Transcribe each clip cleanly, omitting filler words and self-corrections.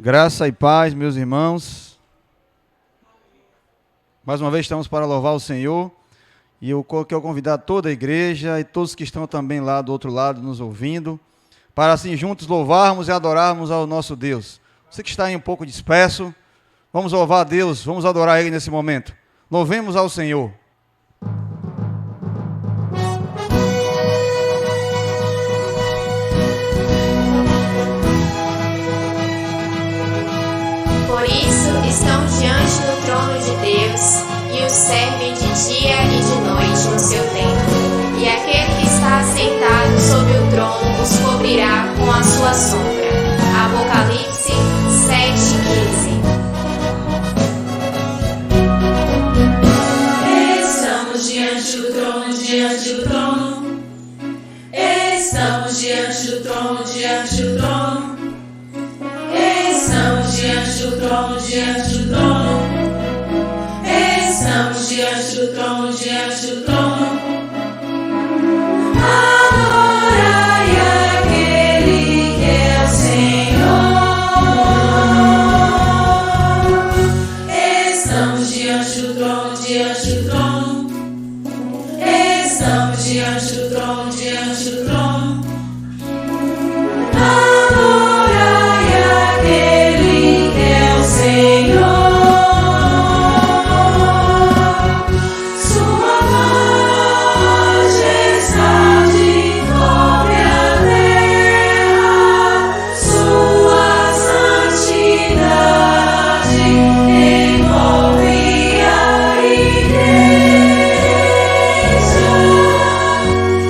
Graça e paz, meus irmãos. Mais uma vez estamos para louvar o Senhor. E eu quero convidar toda a igreja e todos que estão também lá do outro lado nos ouvindo, para assim juntos louvarmos e adorarmos ao nosso Deus. Você que está aí um pouco disperso, vamos louvar a Deus, vamos adorar Ele nesse momento. Louvemos ao Senhor. Por isso estão diante do trono de Deus e o servem de dia e de noite no seu templo. E aquele que está sentado sobre o trono os cobrirá com a sua sombra. Apocalipse 7:15. Estamos diante do trono, diante do trono. Estamos diante do trono, diante do trono. Estamos diante do trono, diante do trono. Estamos diante do trono, diante do trono. Adorai aquele que é o Senhor. Estamos diante do trono, diante do trono. Estamos diante do trono, diante do trono. Adorai aquele que é o Senhor. Sua majestade cobre a terra, sua santidade envolve a igreja.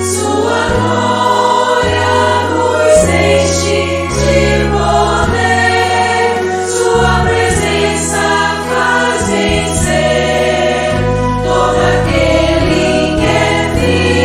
Sua glória nos enche de poder, sua presença faz vencer todo aquele que é fiel.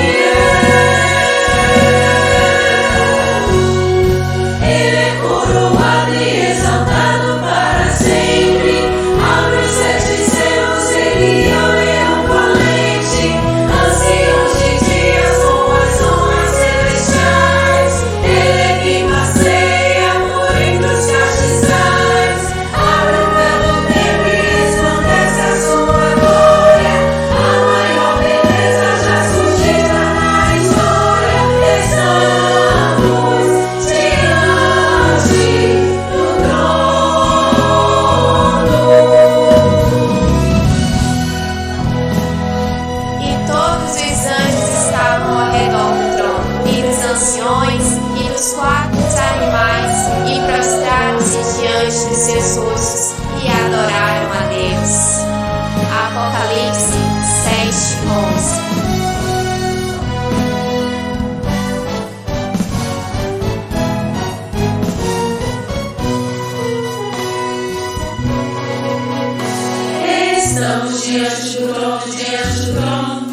Ele é coroado e exaltado para sempre. Abre os sete selos, ele é o leão valente. Anciãos de dias com as honras celestiais. Ele é quem passeia por entre os castiçais. Abre o véu do templo e resplandece a sua glória. A maior beleza já surgida na história. Estamos diante do trono. E todos os anjos estavam ao redor do trono, e dos anciões, e dos quatro animais, e prostraram-se diante dos seus rostos, e adoraram a Deus. Apocalipse 7:11. Estamos diante do trono, diante do trono.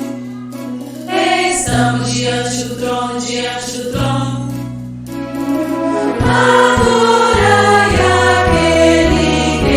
Estamos diante do trono, diante do trono. Adorai aquele que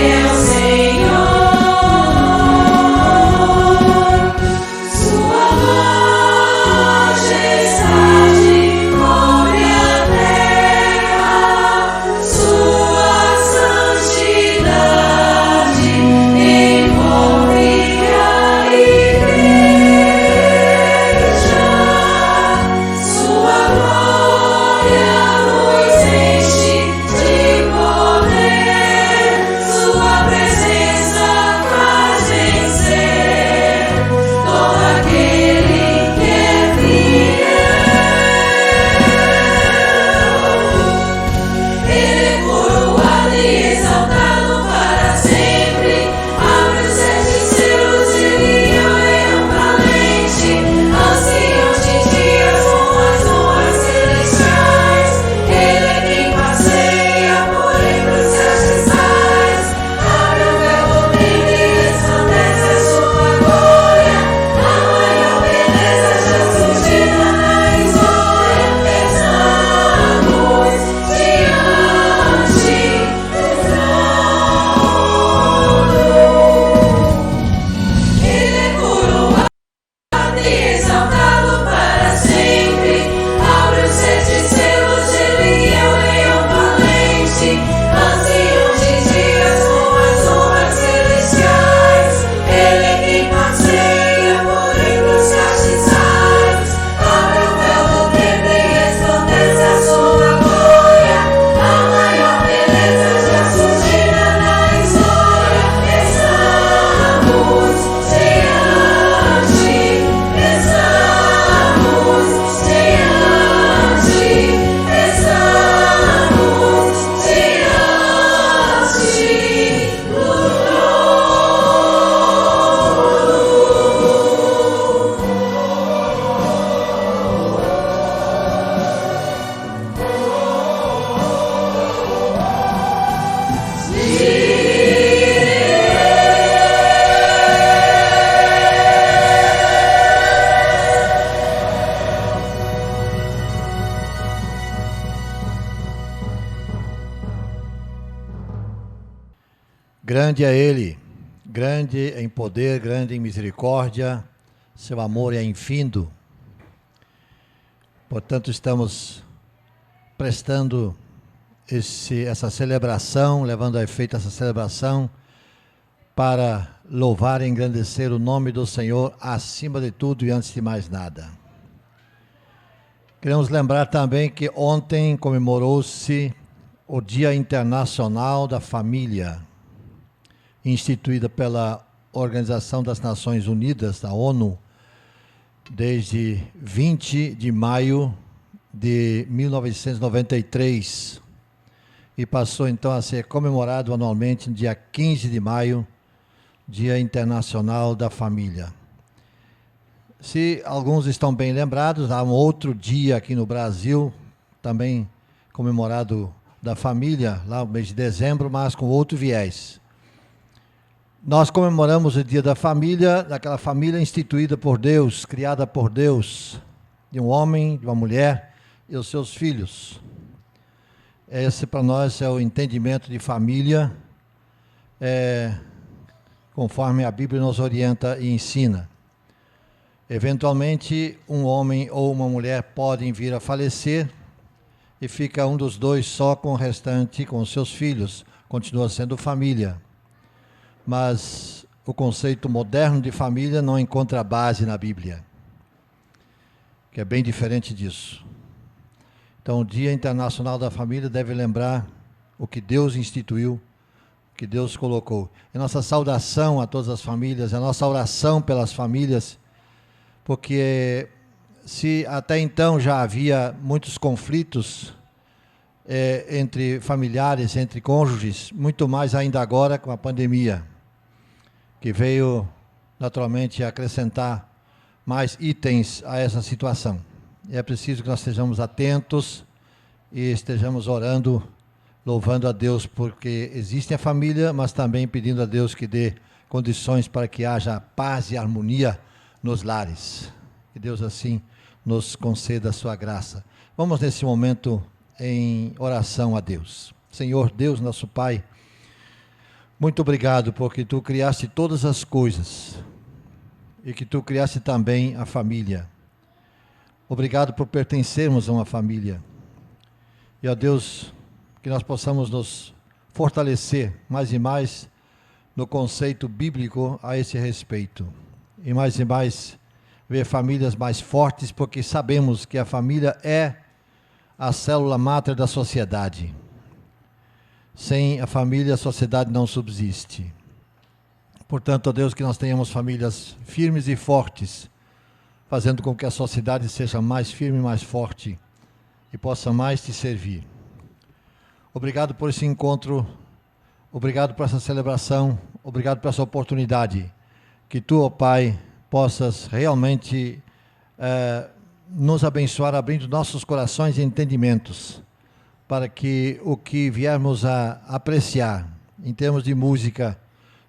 Grande é Ele, grande em poder, grande em misericórdia, seu amor é infindo. Portanto, estamos prestando essa celebração, levando a efeito essa celebração, para louvar e engrandecer o nome do Senhor acima de tudo e antes de mais nada. Queremos lembrar também que ontem comemorou-se o Dia Internacional da Família, instituída pela Organização das Nações Unidas, da ONU, desde 20 de maio de 1993, e passou então a ser comemorado anualmente no dia 15 de maio, Dia Internacional da Família. Se alguns estão bem lembrados, há um outro dia aqui no Brasil, também comemorado da família, lá no mês de dezembro, mas com outro viés. Nós comemoramos o Dia da Família, daquela família instituída por Deus, criada por Deus, de um homem, de uma mulher e os seus filhos. Esse para nós é o entendimento de família, conforme a Bíblia nos orienta e ensina. Eventualmente, um homem ou uma mulher podem vir a falecer e fica um dos dois só com o restante, com os seus filhos. Continua sendo família. Mas o conceito moderno de família não encontra base na Bíblia, que é bem diferente disso. Então, o Dia Internacional da Família deve lembrar o que Deus instituiu, o que Deus colocou. É nossa saudação a todas as famílias, é nossa oração pelas famílias, porque se até então já havia muitos conflitos entre familiares, entre cônjuges, muito mais ainda agora com a pandemia, que veio naturalmente acrescentar mais itens a essa situação. E é preciso que nós estejamos atentos e estejamos orando, louvando a Deus, porque existe a família, mas também pedindo a Deus que dê condições para que haja paz e harmonia nos lares. Que Deus assim nos conceda a sua graça. Vamos nesse momento em oração a Deus. Senhor Deus, nosso Pai, muito obrigado porque Tu criaste todas as coisas e que Tu criaste também a família. Obrigado por pertencermos a uma família. E, ó Deus, que nós possamos nos fortalecer mais e mais no conceito bíblico a esse respeito. E mais ver famílias mais fortes, porque sabemos que a família é a célula máter da sociedade. Sem a família, a sociedade não subsiste. Portanto, ó Deus, que nós tenhamos famílias firmes e fortes, fazendo com que a sociedade seja mais firme e mais forte e possa mais te servir. Obrigado por esse encontro, obrigado por essa celebração, obrigado por essa oportunidade. Que Tu, ó Pai, possas realmente nos abençoar, abrindo nossos corações e entendimentos, para que o que viermos a apreciar, em termos de música,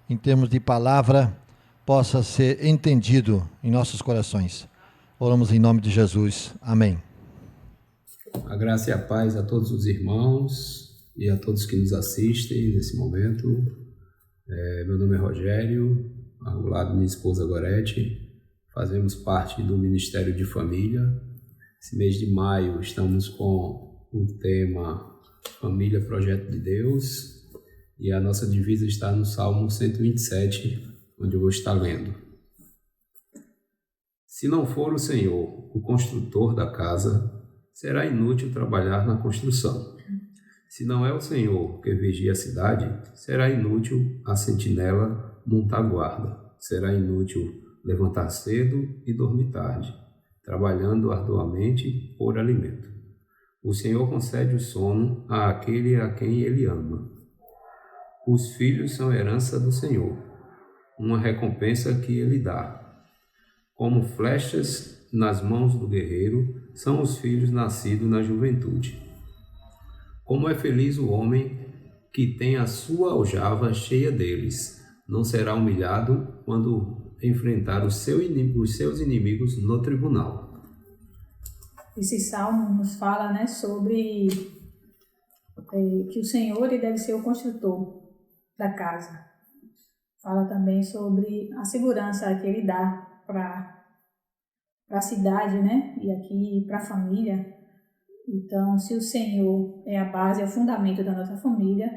em termos de palavra, possa ser entendido em nossos corações. Oramos em nome de Jesus. Amém. A graça e a paz a todos os irmãos e a todos que nos assistem nesse momento. Meu nome é Rogério, ao lado da minha esposa Gorete. Fazemos parte do Ministério de Família. Esse mês de maio estamos com o tema Família, Projeto de Deus. E a nossa divisa está no Salmo 127, onde eu vou estar lendo. Se não for o Senhor, o construtor da casa, será inútil trabalhar na construção. Se não é o Senhor que vigia a cidade, será inútil a sentinela montar guarda. Será inútil levantar cedo e dormir tarde, trabalhando arduamente por alimento. O Senhor concede o sono àquele a quem Ele ama. Os filhos são herança do Senhor, uma recompensa que Ele dá. Como flechas nas mãos do guerreiro, são os filhos nascidos na juventude. Como é feliz o homem que tem a sua aljava cheia deles. Não será humilhado quando enfrentar os seus inimigos no tribunal. Esse salmo nos fala, né, sobre que o Senhor ele deve ser o construtor. da casa. Fala também sobre a segurança que ele dá para a cidade, né? E aqui para a família. Então, se o Senhor é a base, é o fundamento da nossa família,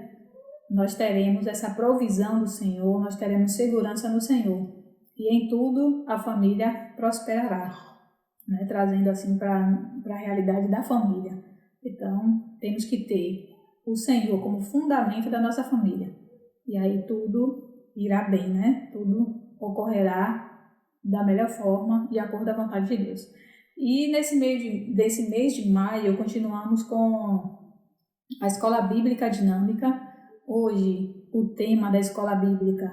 nós teremos essa provisão do Senhor, nós teremos segurança no Senhor. E em tudo a família prosperará, né? Trazendo assim para a realidade da família. Então, temos que ter o Senhor como fundamento da nossa família. E aí tudo irá bem, né? Tudo ocorrerá da melhor forma, de acordo com a vontade de Deus. E desse mês de maio, continuamos com a Escola Bíblica Dinâmica. Hoje, o tema da Escola Bíblica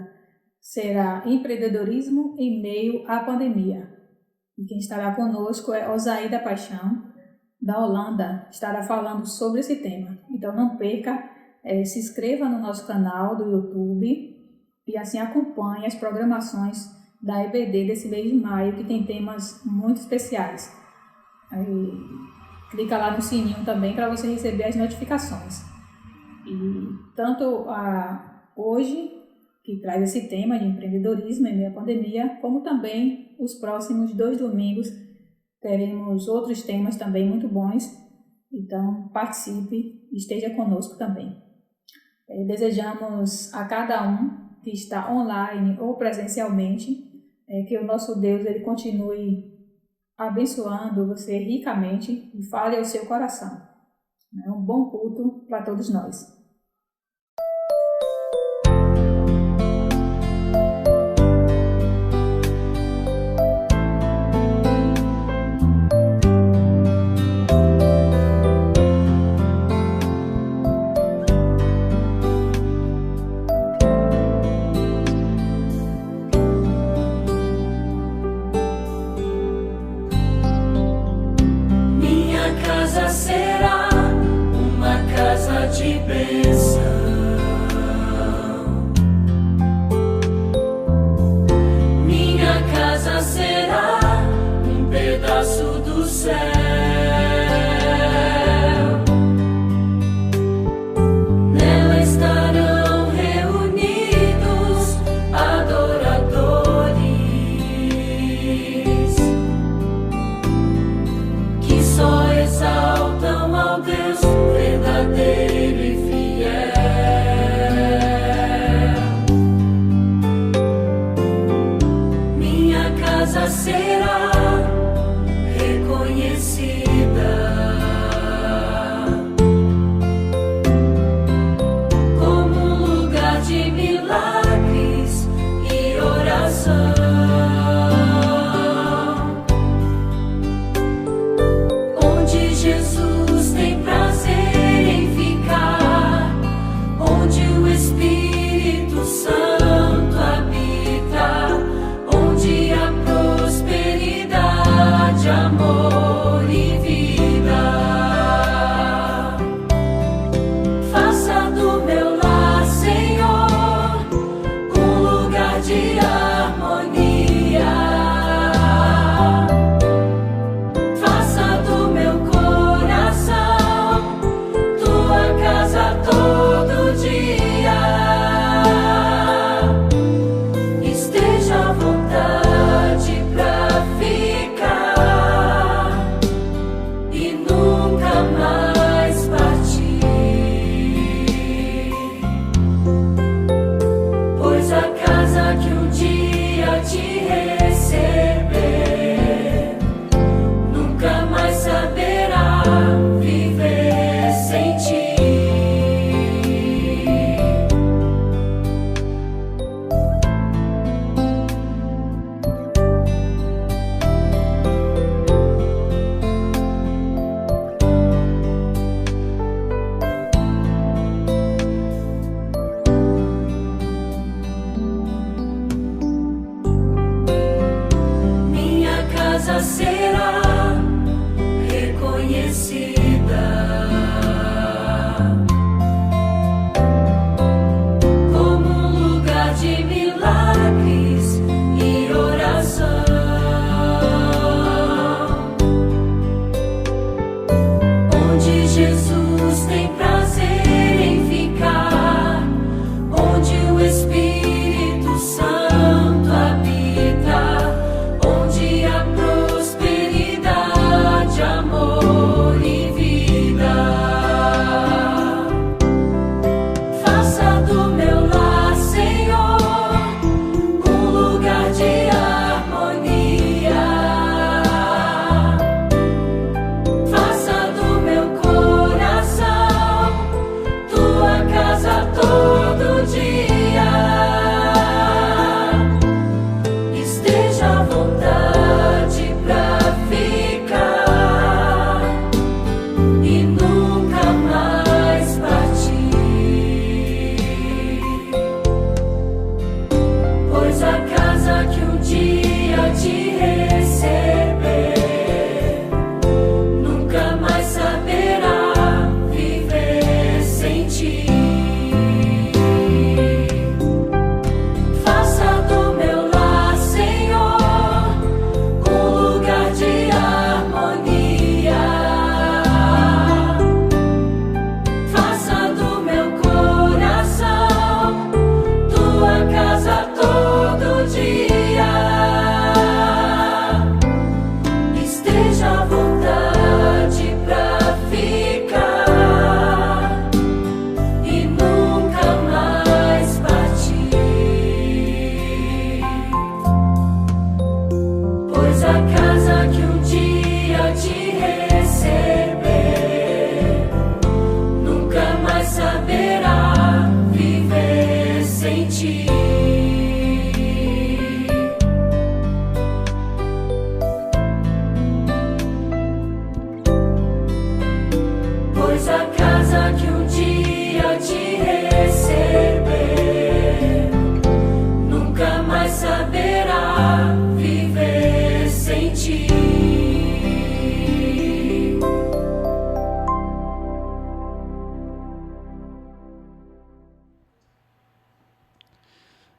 será empreendedorismo em meio à pandemia. E quem estará conosco é Osaída Paixão, da Holanda, estará falando sobre esse tema. Então não perca, se inscreva no nosso canal do YouTube e assim acompanhe as programações da EBD desse mês de maio, que tem temas muito especiais. Aí, clica lá no sininho também para você receber as notificações. E tanto hoje, que traz esse tema de empreendedorismo em meio à pandemia, como também os próximos 2 domingos, teremos outros temas também muito bons. Então, participe e esteja conosco também. Desejamos a cada um que está online ou presencialmente, que o nosso Deus ele continue abençoando você ricamente e fale ao seu coração. Um bom culto para todos nós. Será uma casa de bênção. Minha casa será um pedaço do céu. Nela estarão reunidos adoradores que só exaltam ao Deus verdadeiro e fiel. Minha casa será reconhecida como um lugar de milagres e oração. Jesus tem prazer em ficar, onde o Espírito Santo habita, onde há prosperidade, amor e vida. Faça do meu lar, Senhor, um lugar de harmonia. Todo dia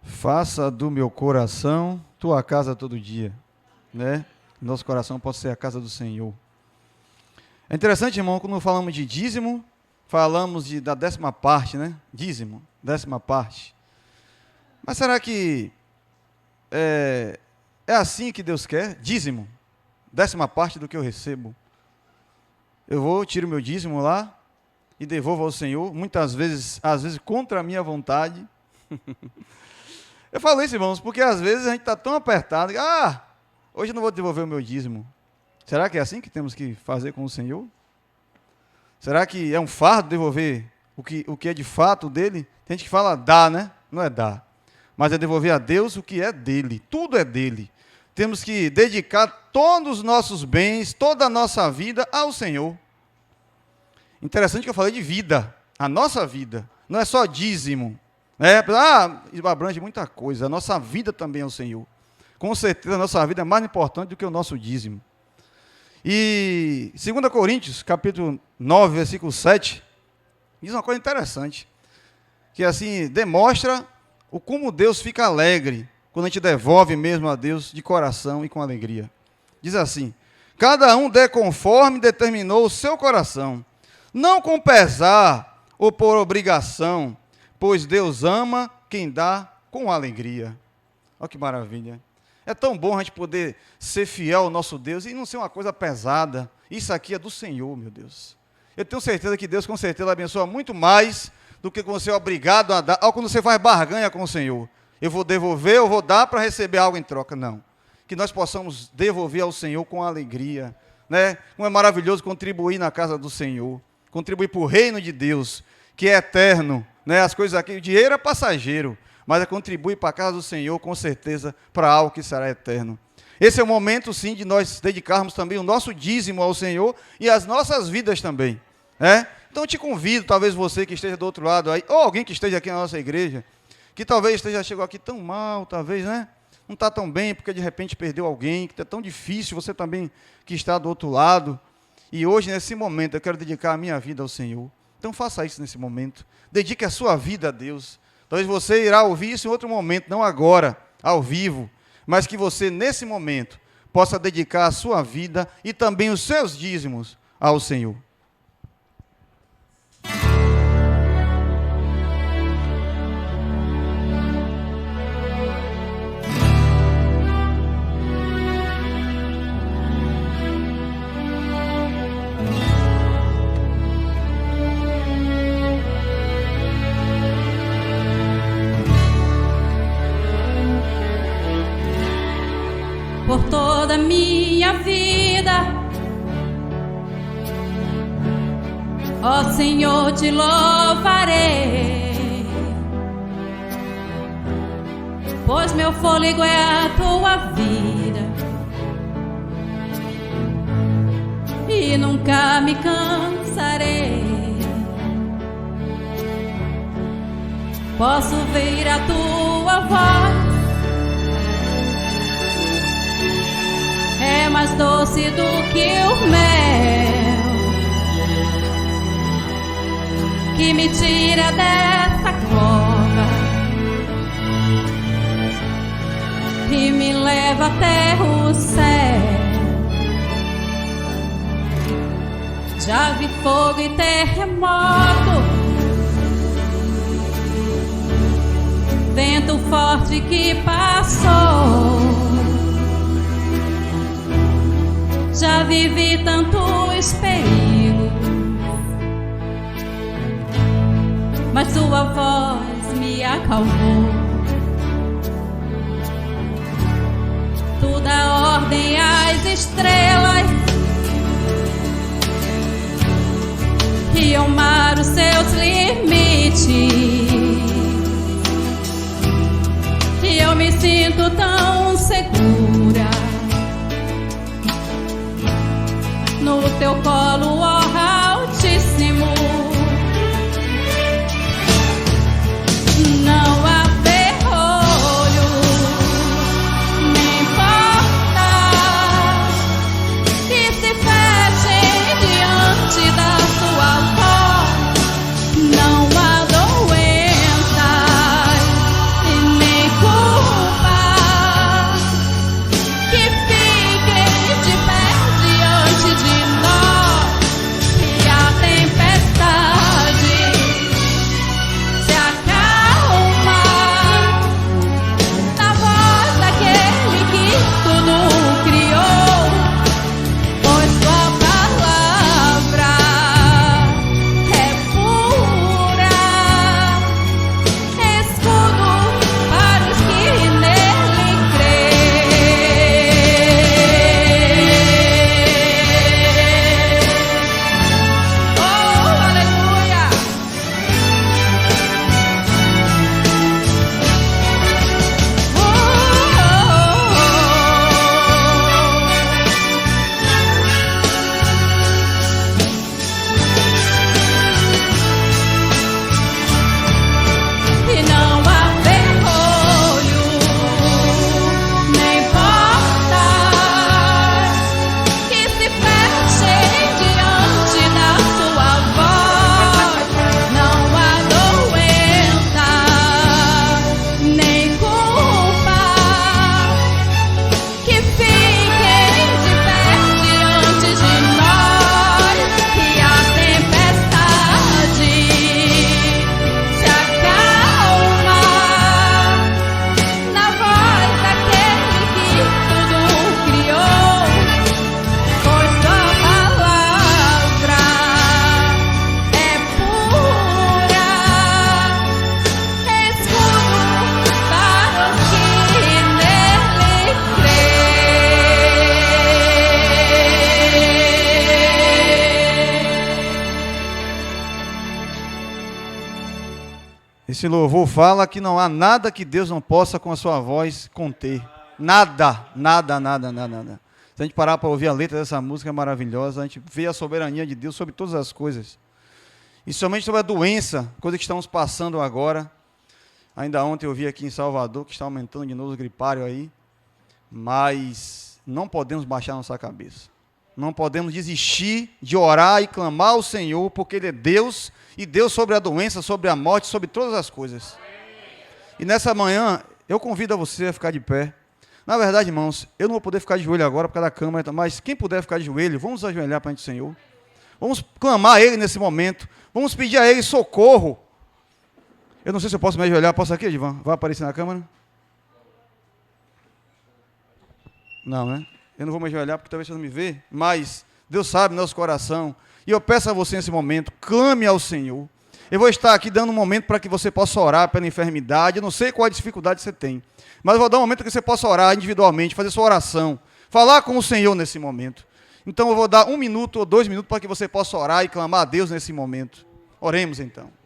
Faça do meu coração tua casa todo dia, né? Nosso coração pode ser a casa do Senhor. É interessante, irmão, quando falamos de dízimo, falamos da 10ª parte, né? Dízimo, 10ª parte. Mas será que é assim que Deus quer? Dízimo, 10ª parte do que eu recebo. Eu tiro meu dízimo lá e devolvo ao Senhor, muitas vezes, às vezes contra a minha vontade. Eu falo isso, irmãos, porque às vezes a gente está tão apertado que, hoje eu não vou devolver o meu dízimo. Será que é assim que temos que fazer com o Senhor? Será que é um fardo devolver o que é de fato dele? Tem gente que fala dá, né? Não é dar. Mas é devolver a Deus o que é dele. Tudo é dele. Temos que dedicar todos os nossos bens, toda a nossa vida ao Senhor. Interessante que eu falei de vida. A nossa vida. Não é só dízimo. Abrange muita coisa. A nossa vida também é o Senhor. Com certeza a nossa vida é mais importante do que o nosso dízimo. E 2 Coríntios, capítulo 9, versículo 7, diz uma coisa interessante, que assim, demonstra o como Deus fica alegre, quando a gente devolve mesmo a Deus de coração e com alegria. Diz assim: cada um dê conforme determinou o seu coração, não com pesar ou por obrigação, pois Deus ama quem dá com alegria. Olha que maravilha. É tão bom a gente poder ser fiel ao nosso Deus e não ser uma coisa pesada. Isso aqui é do Senhor, meu Deus. Eu tenho certeza que Deus, com certeza, abençoa muito mais do que quando você é obrigado a dar, ou quando você faz barganha com o Senhor. Eu vou devolver, eu vou dar para receber algo em troca. Não. Que nós possamos devolver ao Senhor com alegria. Né? Como é maravilhoso contribuir na casa do Senhor. Contribuir para o reino de Deus, que é eterno. Né? As coisas aqui, o dinheiro é passageiro. Mas é contribuir para a casa do Senhor, com certeza, para algo que será eterno. Esse é o momento, sim, de nós dedicarmos também o nosso dízimo ao Senhor e as nossas vidas também. Então, eu te convido, talvez você que esteja do outro lado aí, ou alguém que esteja aqui na nossa igreja, que talvez chegou aqui tão mal, talvez, né? Não está tão bem, porque de repente perdeu alguém, que é tão difícil, você também que está do outro lado. E hoje, nesse momento, eu quero dedicar a minha vida ao Senhor. Então, faça isso nesse momento. Dedique a sua vida a Deus. Talvez você irá ouvir isso em outro momento, não agora, ao vivo, mas que você, nesse momento, possa dedicar a sua vida e também os seus dízimos ao Senhor. Por toda a minha vida, ó Senhor, te louvarei, pois meu fôlego é a tua vida e nunca me cansarei. Posso ver a tua voz, é mais doce do que o mel, que me tira dessa cova e me leva até o céu. Já vi fogo e terremoto, vento forte que passou. Já vivi tantos perigos, mas sua voz me acalmou. Tu dá ordem às estrelas que ao mar os seus limites, e eu me sinto tão segura no teu colo, ó Altíssimo. Não há ferrolho, nem porta que se feche diante da tua voz. Não há doenças e nem Esse louvor fala que não há nada que Deus não possa com a sua voz conter. Nada, nada, nada, nada, nada. Se a gente parar para ouvir a letra dessa música, é maravilhosa. A gente vê a soberania de Deus sobre todas as coisas. E somente sobre a doença, coisa que estamos passando agora. Ainda ontem eu vi aqui em Salvador que está aumentando de novo o gripário aí. Mas não podemos baixar nossa cabeça. Não podemos desistir de orar e clamar ao Senhor, porque Ele é Deus, e Deus sobre a doença, sobre a morte, sobre todas as coisas. E nessa manhã, eu convido a você a ficar de pé. Na verdade, irmãos, eu não vou poder ficar de joelho agora por causa da câmera, mas quem puder ficar de joelho, vamos ajoelhar perante o Senhor. Vamos clamar a Ele nesse momento. Vamos pedir a Ele socorro. Eu não sei se eu posso me ajoelhar. Posso aqui, Edivan? Vai aparecer na câmera? Não, né? Eu não vou me ajoelhar porque talvez você não me vê, mas Deus sabe nosso coração. E eu peço a você nesse momento, clame ao Senhor. Eu vou estar aqui dando um momento para que você possa orar pela enfermidade. Eu não sei qual a dificuldade você tem, mas eu vou dar um momento que você possa orar individualmente, fazer sua oração, falar com o Senhor nesse momento. Então eu vou dar 1 minuto ou 2 minutos para que você possa orar e clamar a Deus nesse momento. Oremos então.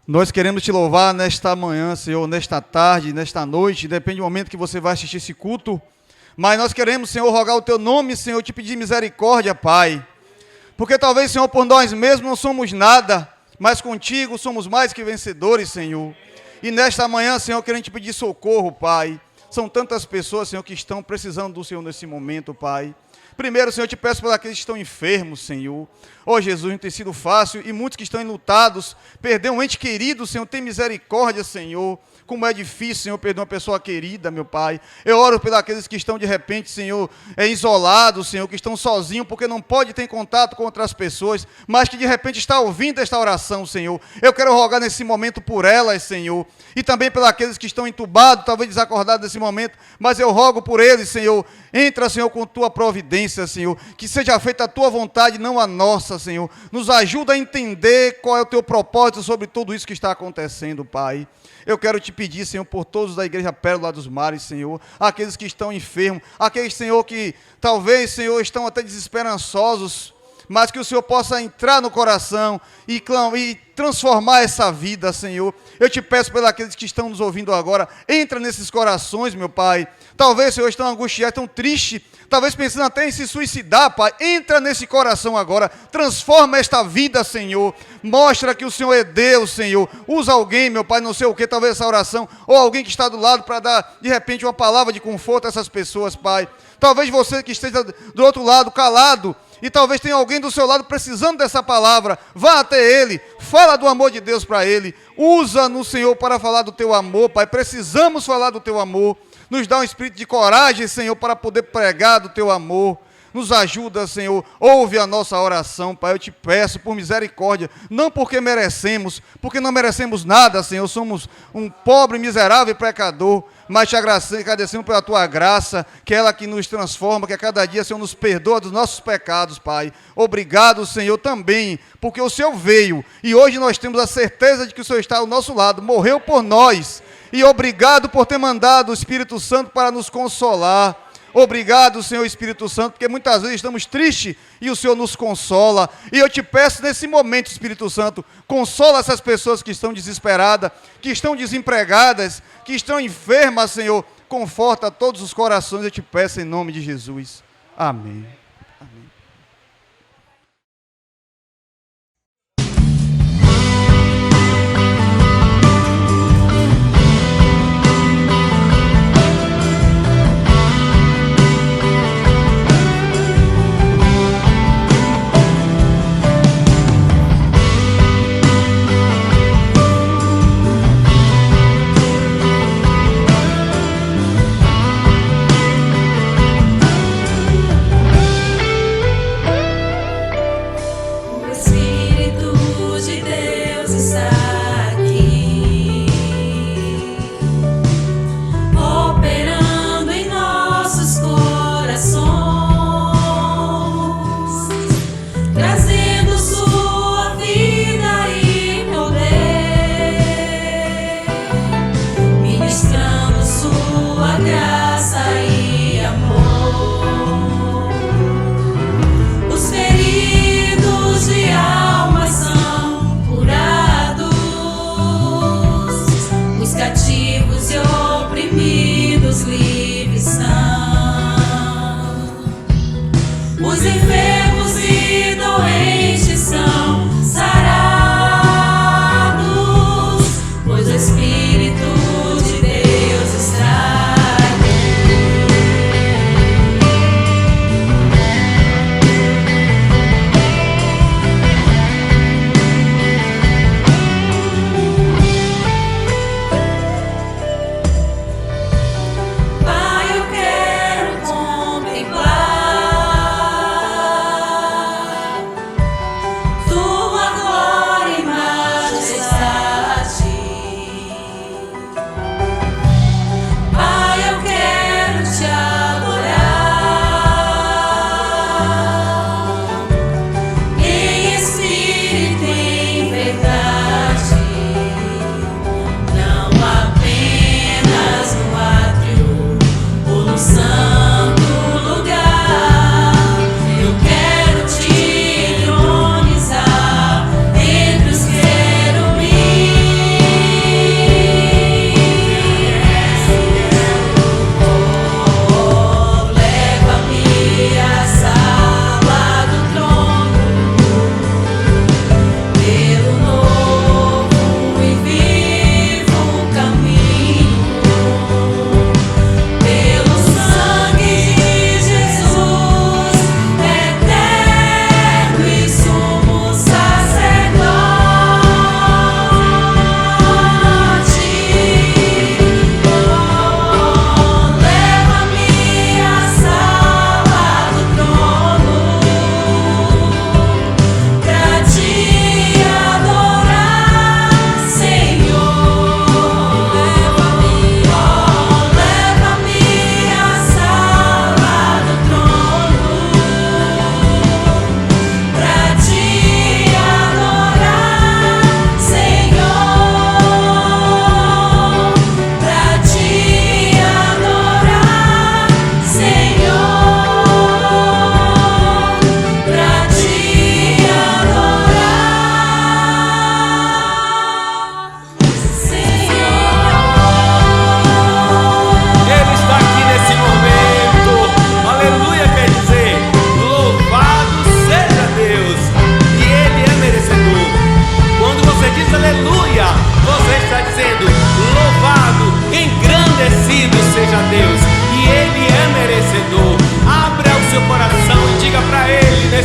Nós queremos te louvar nesta manhã, Senhor, nesta tarde, nesta noite, depende do momento que você vai assistir esse culto, mas nós queremos, Senhor, rogar o Teu nome, Senhor, te pedir misericórdia, Pai, porque talvez, Senhor, por nós mesmos não somos nada, mas contigo somos mais que vencedores, Senhor, e nesta manhã, Senhor, queremos te pedir socorro, Pai, são tantas pessoas, Senhor, que estão precisando do Senhor nesse momento, Pai. Primeiro, Senhor, eu te peço por aqueles que estão enfermos, Senhor. Oh, Jesus, não tem sido fácil. E muitos que estão enlutados, perder um ente querido, Senhor, tem misericórdia, Senhor. Como é difícil, Senhor, perder uma pessoa querida, meu Pai. Eu oro por aqueles que estão, de repente, Senhor, isolados, Senhor, que estão sozinhos, porque não pode ter contato com outras pessoas, mas que, de repente, está ouvindo esta oração, Senhor. Eu quero rogar nesse momento por elas, Senhor. E também por aqueles que estão entubados, talvez desacordados nesse momento, mas eu rogo por eles, Senhor. Entra, Senhor, com Tua providência, Senhor. Que seja feita a Tua vontade, não a nossa, Senhor. Nos ajuda a entender qual é o Teu propósito sobre tudo isso que está acontecendo, Pai. Eu quero te pedir, Senhor, por todos da Igreja Pérola dos Mares, Senhor, aqueles que estão enfermos, aqueles, Senhor, que talvez, Senhor, estão até desesperançosos, mas que o Senhor possa entrar no coração e transformar essa vida, Senhor. Eu te peço pelos aqueles que estão nos ouvindo agora, entra nesses corações, meu Pai. Talvez, Senhor, estão angustiados, estão tristes, talvez pensando até em se suicidar, Pai. Entra nesse coração agora, transforma esta vida, Senhor. Mostra que o Senhor é Deus, Senhor. Usa alguém, meu Pai, não sei o que, talvez essa oração, ou alguém que está do lado para dar, de repente, uma palavra de conforto a essas pessoas, Pai. Talvez você que esteja do outro lado, calado, e talvez tenha alguém do seu lado precisando dessa palavra, vá até ele, fala do amor de Deus para ele, usa no Senhor para falar do Teu amor, Pai, precisamos falar do Teu amor, nos dá um espírito de coragem, Senhor, para poder pregar do Teu amor, nos ajuda, Senhor, ouve a nossa oração, Pai, eu te peço por misericórdia, não porque merecemos, porque não merecemos nada, Senhor, somos um pobre, miserável e pecador, mas te agradecemos pela Tua graça, que é ela que nos transforma, que a cada dia, Senhor, nos perdoa dos nossos pecados, Pai. Obrigado, Senhor, também, porque o Senhor veio, e hoje nós temos a certeza de que o Senhor está ao nosso lado, morreu por nós, e obrigado por ter mandado o Espírito Santo para nos consolar. Obrigado, Senhor Espírito Santo, porque muitas vezes estamos tristes e o Senhor nos consola. E eu te peço nesse momento, Espírito Santo, consola essas pessoas que estão desesperadas, que estão desempregadas, que estão enfermas, Senhor. Conforta todos os corações, eu te peço em nome de Jesus. Amém. Amém.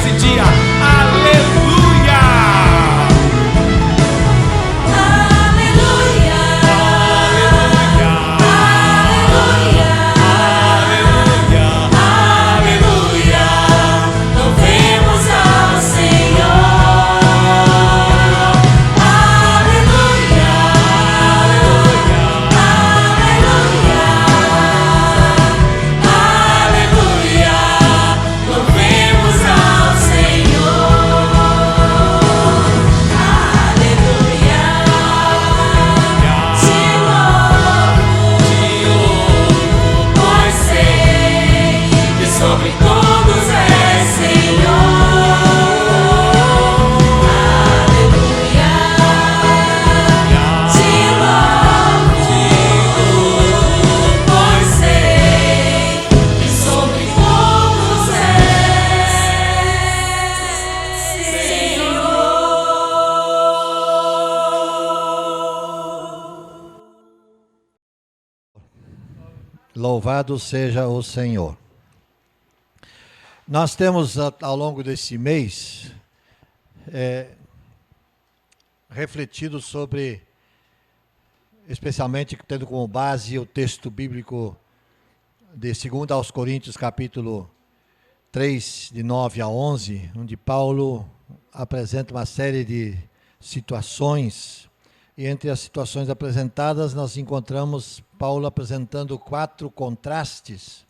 nesse dia. Aleluia! Aleluia, aleluia, aleluia, louvemos ao Senhor. Aleluia, aleluia, aleluia, louvemos ao Senhor. Aleluia, te louvo, pois sei que sobre todos és Senhor. Aleluia, te louvo, pois sei que sobre todos és Senhor. Louvado seja o Senhor. Nós temos ao longo desse mês refletido sobre, especialmente tendo como base o texto bíblico de 2 aos Coríntios, capítulo 3, de 9 a 11, onde Paulo apresenta uma série de situações, e entre as situações apresentadas nós encontramos Paulo apresentando 4 contrastes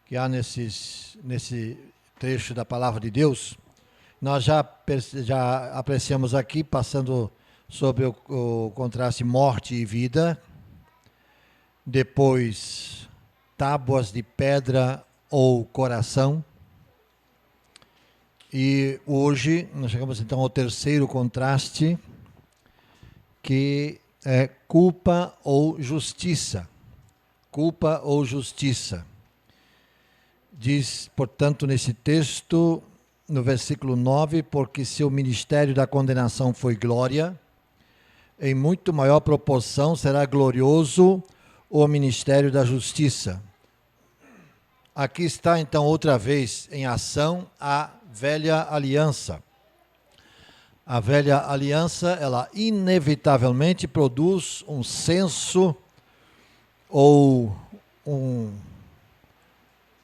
que há nesse trecho da palavra de Deus. Nós já apreciamos aqui, passando sobre o contraste morte e vida, depois tábuas de pedra ou coração, e hoje nós chegamos então ao terceiro contraste, que é culpa ou justiça. Culpa ou justiça. Diz, portanto, nesse texto, no versículo 9, porque se o ministério da condenação foi glória, em muito maior proporção será glorioso o ministério da justiça. Aqui está, então, outra vez em ação a velha aliança. A velha aliança, ela inevitavelmente produz um senso ou um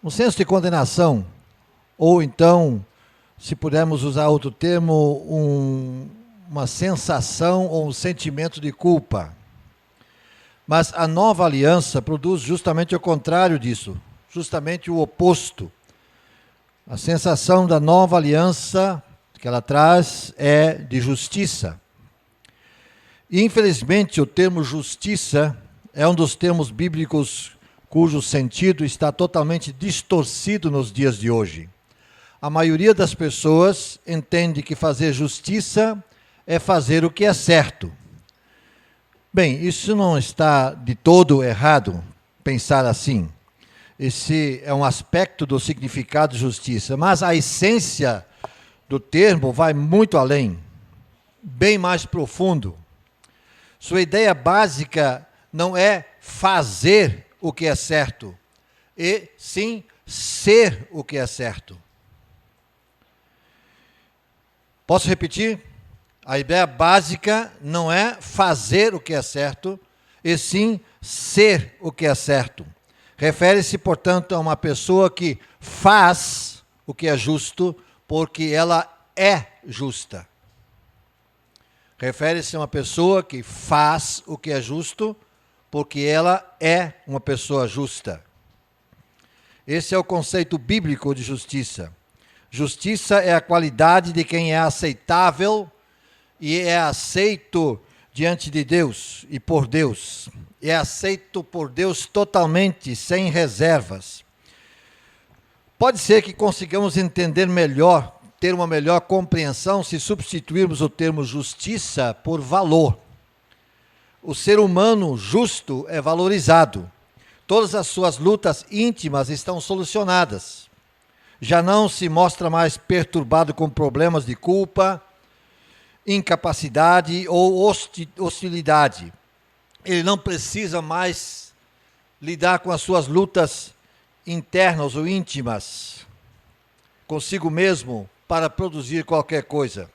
senso de condenação, ou então, se pudermos usar outro termo, uma sensação ou um sentimento de culpa. Mas a nova aliança produz justamente o contrário disso, justamente o oposto. A sensação da nova aliança que ela traz é de justiça. E, infelizmente, o termo justiça é um dos termos bíblicos cujo sentido está totalmente distorcido nos dias de hoje. A maioria das pessoas entende que fazer justiça é fazer o que é certo. Bem, isso não está de todo errado, pensar assim. Esse é um aspecto do significado de justiça, mas a essência do termo vai muito além, bem mais profundo. Sua ideia básica não é fazer o que é certo, e sim ser o que é certo. Posso repetir? A ideia básica não é fazer o que é certo, e sim ser o que é certo. Refere-se, portanto, a uma pessoa que faz o que é justo, porque ela é justa. Refere-se a uma pessoa que faz o que é justo, porque ela é uma pessoa justa. Esse é o conceito bíblico de justiça. Justiça é a qualidade de quem é aceitável e é aceito diante de Deus e por Deus. É aceito por Deus totalmente, sem reservas. Pode ser que consigamos entender melhor, ter uma melhor compreensão se substituirmos o termo justiça por valor. O ser humano justo é valorizado. Todas as suas lutas íntimas estão solucionadas. Já não se mostra mais perturbado com problemas de culpa, incapacidade ou hostilidade. Ele não precisa mais lidar com as suas lutas internas ou íntimas. consigo mesmo para produzir qualquer coisa,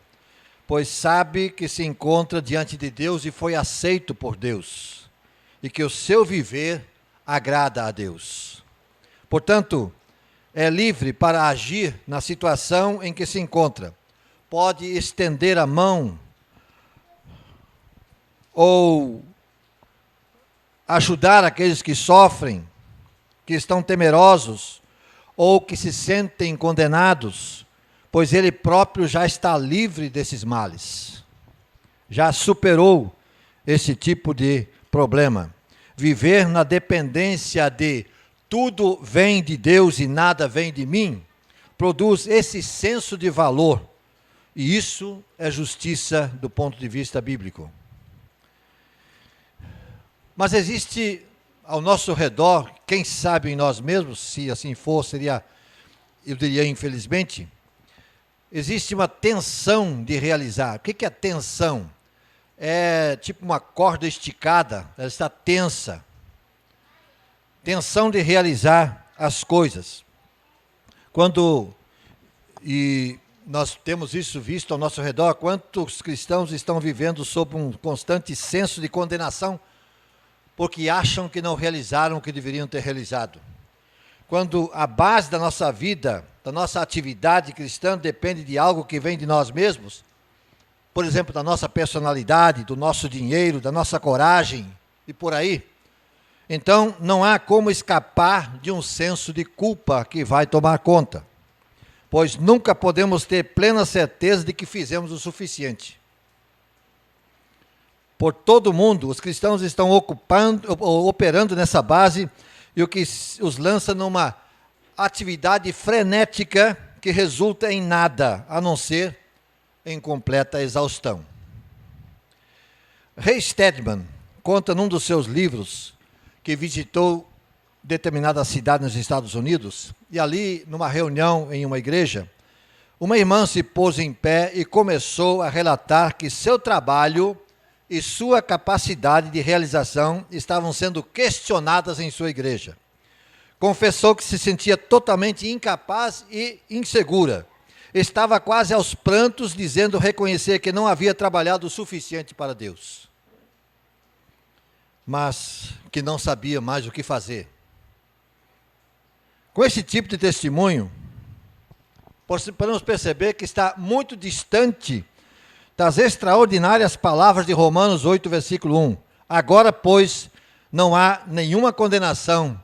pois sabe que se encontra diante de Deus e foi aceito por Deus, e que o seu viver agrada a Deus. Portanto, é livre para agir na situação em que se encontra. Pode estender a mão ou ajudar aqueles que sofrem, que estão temerosos ou que se sentem condenados, pois ele próprio já está livre desses males. Já superou esse tipo de problema. Viver na dependência de tudo vem de Deus e nada vem de mim, produz esse senso de valor. E isso é justiça do ponto de vista bíblico. Mas existe ao nosso redor, quem sabe em nós mesmos, se assim for, seria, eu diria infelizmente, existe uma tensão de realizar. O que é tensão? É tipo uma corda esticada, ela está tensa. Tensão de realizar as coisas. E nós temos isso visto ao nosso redor, quantos cristãos estão vivendo sob um constante senso de condenação, porque acham que não realizaram o que deveriam ter realizado. Quando a base da nossa vida, da nossa atividade cristã, depende de algo que vem de nós mesmos, por exemplo, da nossa personalidade, do nosso dinheiro, da nossa coragem, e por aí, então não há como escapar de um senso de culpa que vai tomar conta, pois nunca podemos ter plena certeza de que fizemos o suficiente. Por todo o mundo, os cristãos estão operando nessa base, e o que os lança numa atividade frenética que resulta em nada, a não ser em completa exaustão. Ray Stedman conta num dos seus livros que visitou determinada cidade nos Estados Unidos, e ali, numa reunião em uma igreja, uma irmã se pôs em pé e começou a relatar que seu trabalho e sua capacidade de realização estavam sendo questionadas em sua igreja. Confessou que se sentia totalmente incapaz e insegura. Estava quase aos prantos, dizendo reconhecer que não havia trabalhado o suficiente para Deus, mas que não sabia mais o que fazer. Com esse tipo de testemunho, podemos perceber que está muito distante das extraordinárias palavras de Romanos 8, versículo 1. Agora, pois, não há nenhuma condenação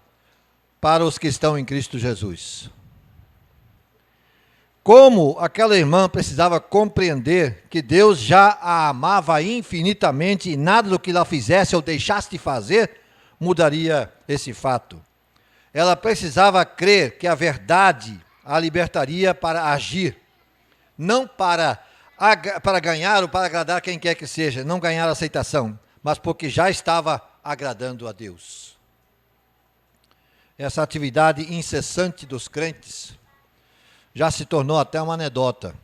para os que estão em Cristo Jesus. Como aquela irmã precisava compreender que Deus já a amava infinitamente e nada do que ela fizesse ou deixasse de fazer mudaria esse fato. Ela precisava crer que a verdade a libertaria para agir, não para ganhar ou para agradar quem quer que seja, não ganhar aceitação, mas porque já estava agradando a Deus. Essa atividade incessante dos crentes já se tornou até uma anedota.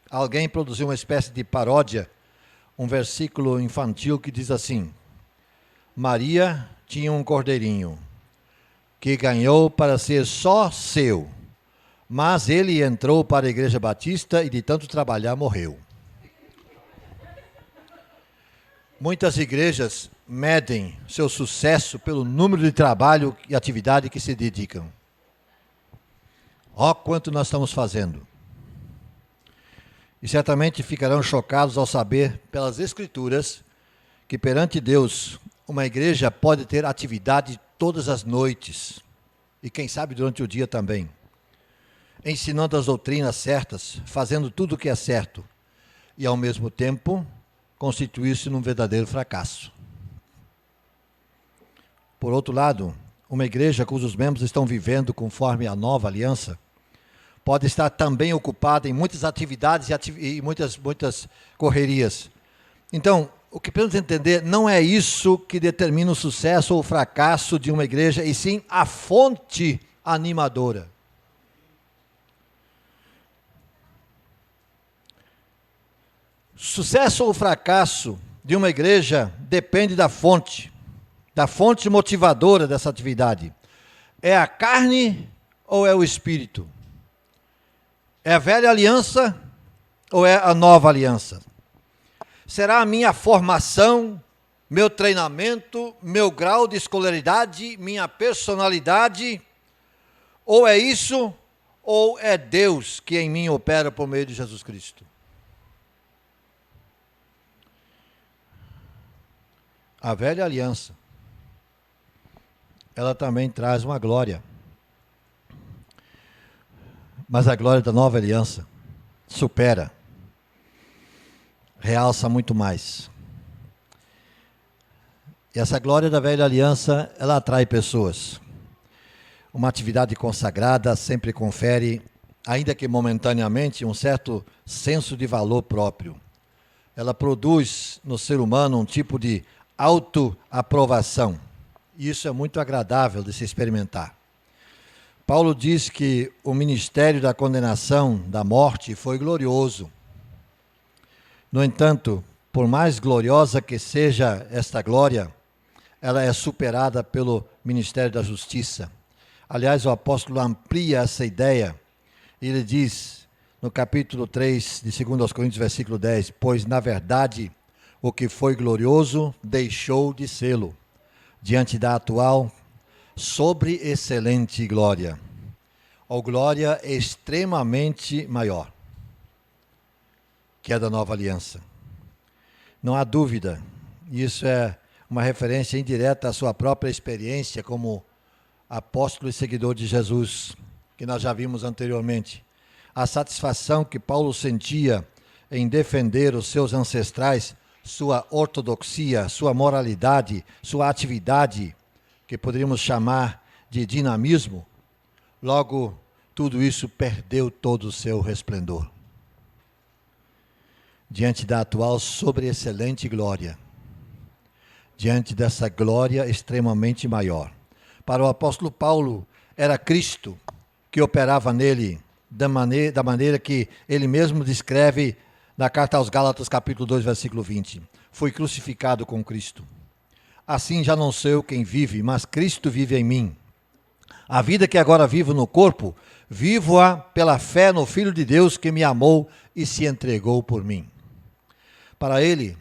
Alguém produziu uma espécie de paródia, um versículo infantil que diz assim: Maria tinha um cordeirinho que ganhou para ser só seu, mas ele entrou para a Igreja Batista e de tanto trabalhar morreu. Muitas igrejas medem seu sucesso pelo número de trabalho e atividade que se dedicam. Ó, quanto nós estamos fazendo. E certamente ficarão chocados ao saber, pelas Escrituras, que perante Deus, uma igreja pode ter atividade todas as noites, e quem sabe durante o dia também, ensinando as doutrinas certas, fazendo tudo o que é certo, e ao mesmo tempo constituir-se num verdadeiro fracasso. Por outro lado, uma igreja cujos membros estão vivendo conforme a nova aliança, pode estar também ocupada em muitas atividades e muitas correrias. Então, o que precisamos entender, não é isso que determina o sucesso ou o fracasso de uma igreja, e sim a fonte animadora. Sucesso ou fracasso de uma igreja depende da fonte motivadora dessa atividade. É a carne ou é o espírito? É a velha aliança ou é a nova aliança? Será a minha formação, meu treinamento, meu grau de escolaridade, minha personalidade? Ou é isso, ou é Deus que em mim opera por meio de Jesus Cristo? A velha aliança, ela também traz uma glória. Mas a glória da nova aliança supera, realça muito mais. E essa glória da velha aliança, ela atrai pessoas. Uma atividade consagrada sempre confere, ainda que momentaneamente, um certo senso de valor próprio. Ela produz no ser humano um tipo de autoaprovação. E isso é muito agradável de se experimentar. Paulo diz que o ministério da condenação, da morte, foi glorioso. No entanto, por mais gloriosa que seja esta glória, ela é superada pelo ministério da justiça. Aliás, o apóstolo amplia essa ideia. Ele diz, no capítulo 3 de 2 Coríntios, versículo 10, pois, na verdade, o que foi glorioso deixou de sê-lo, diante da atual sobre-excelente glória, ou glória extremamente maior, que é da nova aliança. Não há dúvida, isso é uma referência indireta à sua própria experiência como apóstolo e seguidor de Jesus, que nós já vimos anteriormente. A satisfação que Paulo sentia em defender os seus ancestrais, sua ortodoxia, sua moralidade, sua atividade, que poderíamos chamar de dinamismo, logo tudo isso perdeu todo o seu resplendor. Diante da atual sobre-excelente glória, diante dessa glória extremamente maior. Para o apóstolo Paulo, era Cristo que operava nele, da maneira que ele mesmo descreve na carta aos Gálatas, capítulo 2, versículo 20. Fui crucificado com Cristo. Assim já não sou eu quem vive, mas Cristo vive em mim. A vida que agora vivo no corpo, vivo-a pela fé no Filho de Deus que me amou e se entregou por mim. Para ele,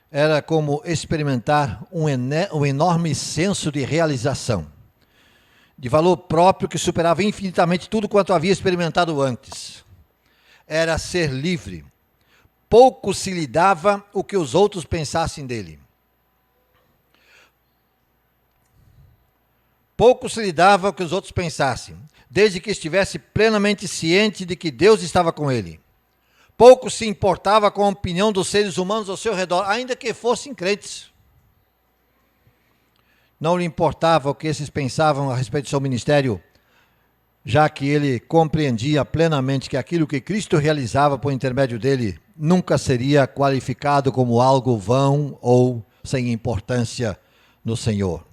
era como experimentar um enorme senso de realização, de valor próprio que superava infinitamente tudo quanto havia experimentado antes. Era ser livre. Pouco se lhe dava o que os outros pensassem dele. Pouco se lhe dava o que os outros pensassem, desde que estivesse plenamente ciente de que Deus estava com ele. Pouco se importava com a opinião dos seres humanos ao seu redor, ainda que fossem crentes. Não lhe importava o que esses pensavam a respeito do seu ministério, já que ele compreendia plenamente que aquilo que Cristo realizava por intermédio dele nunca seria qualificado como algo vão ou sem importância no Senhor.